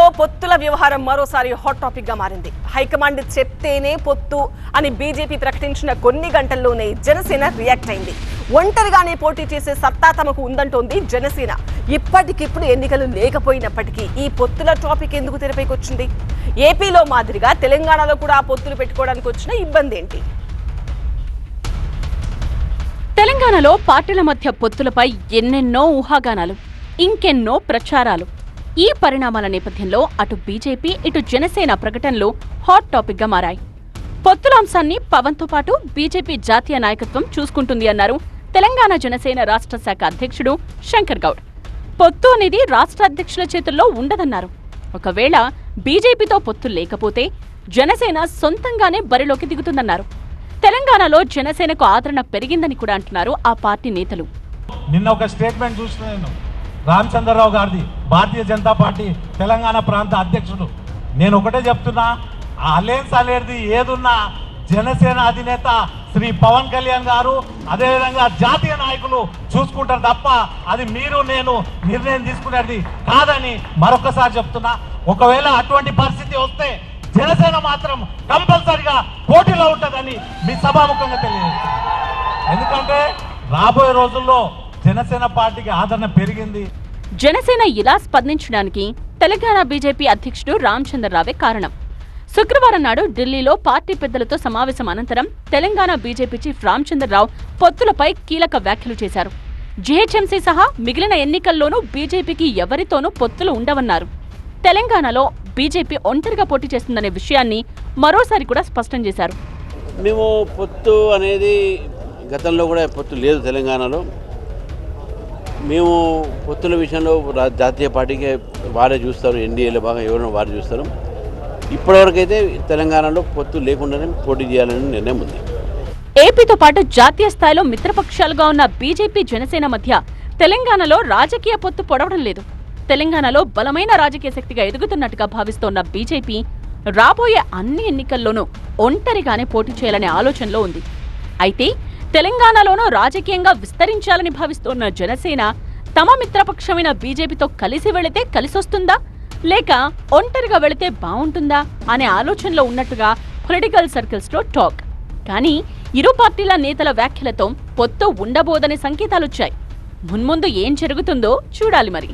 తెలంగాణలో పొత్తుల వ్యవహారం మరోసారి హాట్ టాపిక్ గా మారింది. హైకమాండ్ చెప్తేనే పొత్తు అని బీజేపీ ప్రకటించిన కొన్ని గంటల్లోనే జనసేన రియాక్ట్ అయింది. ఒంటరిగానే పోటీ చేసే సత్తా తమకు ఉందంటోంది జనసేన. ఇప్పటికిప్పుడు ఎన్నికలు లేకపోయినప్పటికీ ఈ పొత్తుల టాపిక్ ఎందుకు తెరపైకి వచ్చింది? ఏపీలో మాదిరిగా తెలంగాణలో కూడా పొత్తులు పెట్టుకోవడానికి వచ్చిన ఇబ్బంది ఏంటి? తెలంగాణలో పార్టీల మధ్య పొత్తులపై ఎన్నెన్నో ఊహాగానాలు, ఇంకెన్నో ప్రచారాలు. ఈ పరిణామాల నేపథ్యంలో అటు బీజేపీ ఇటు జనసేన ప్రకటనలు హాట్ టాపిక్ గా మారాయి. పొత్తుల అంశాన్ని పవన్తో పాటు బీజేపీ జాతీయ నాయకత్వం చూసుకుంటుంది అన్నారు తెలంగాణ జనసేన రాష్ట్ర శాఖ అధ్యక్షుడు శంకర్ గౌడ్. పొత్తు అనేది రాష్ట్ర అధ్యక్షుల చేతుల్లో ఉండదన్నారు. ఒకవేళ బీజేపీతో పొత్తు లేకపోతే జనసేన సొంతంగానే బరిలోకి దిగుతుందన్నారు. తెలంగాణలో జనసేనకు ఆదరణ పెరిగిందని కూడా అంటున్నారు ఆ పార్టీ నేతలు. నిన్న ఒక స్టేట్మెంట్ చూస్తున్నాను రామచంద్రరావు గారిది, భారతీయ జనతా పార్టీ తెలంగాణ ప్రాంత అధ్యక్షుడు. నేను ఒకటే చెప్తున్నా, ఆ అలయన్స్ అనేది ఏదున్నా జనసేన అధినేత శ్రీ పవన్ కళ్యాణ్ గారు, అదేవిధంగా జాతీయ నాయకులు చూసుకుంటారు తప్ప అది మీరు నేను నిర్ణయం తీసుకునేది కాదని మరొకసారి చెప్తున్నా. ఒకవేళ అటువంటి పరిస్థితి వస్తే జనసేన మాత్రం కంపల్సరిగా పోటీలో ఉంటుందని మీ సభాముఖంగా తెలియజేస్తుంది. ఎందుకంటే రాబోయే రోజుల్లో జనసేన పార్టీకి ఆదరణ పెరిగింది. జనసేన ఇలా స్పందించడానికి తెలంగాణ బీజేపీ అధ్యక్షుడు రామచంద్రరావే కారణం. శుక్రవారం నాడు ఢిల్లీలో పార్టీ పెద్దలతో సమావేశం అనంతరం తెలంగాణ బీజేపీ చీఫ్ రామచంద్రరావు పొత్తులపై కీలక వ్యాఖ్యలు చేశారు. జీహెచ్ఎంసీ సహా మిగిలిన ఎన్నికల్లోనూ బీజేపీకి ఎవరితోనూ పొత్తులు ఉండవన్నారు. తెలంగాణలో బీజేపీ ఒంటరిగా పోటీ చేస్తుందనే విషయాన్ని మరోసారి కూడా స్పష్టం చేశారు. మేము పొత్తు అనేది గతంలో కూడా పొత్తు లేదు తెలంగాణలో. మేము పొత్తుల విషయంలో జాతీయ పార్టీకి వారే చూస్తారు, ఎన్డీఏలో బాగా ఎవరైనా వారు చూస్తారు. ఇప్పటివరకైతే తెలంగాణలో పొత్తు లేకుండానే పోటీ చేయాలని నిర్ణయం ఉంది. ఏపీతో పాటు జాతీయ స్థాయిలో మిత్రపక్షాలుగా ఉన్న బీజేపీ జనసేన మధ్య తెలంగాణలో రాజకీయ పొత్తు పొడవడం లేదు. తెలంగాణలో బలమైన రాజకీయ శక్తిగా ఎదుగుతున్నట్టుగా భావిస్తోన్న బీజేపీ రాబోయే అన్ని ఎన్నికల్లోనూ ఒంటరిగానే పోటీ చేయాలనే ఆలోచనలో ఉంది. అయితే తెలంగాణలోనూ రాజకీయంగా విస్తరించాలని భావిస్తోన్న జనసేన తమ మిత్రపక్షమైన బీజేపీతో కలిసి వెళితే కలిసొస్తుందా లేక ఒంటరిగా వెళితే బాగుంటుందా అనే ఆలోచనలో ఉన్నట్టుగా పొలిటికల్ సర్కిల్స్ లో టాక్. కానీ ఇరు పార్టీల నేతల వ్యాఖ్యలతో పొత్తు ఉండబోదనే సంకేతాలొచ్చాయి. మున్ముందు ఏం జరుగుతుందో చూడాలి మరి.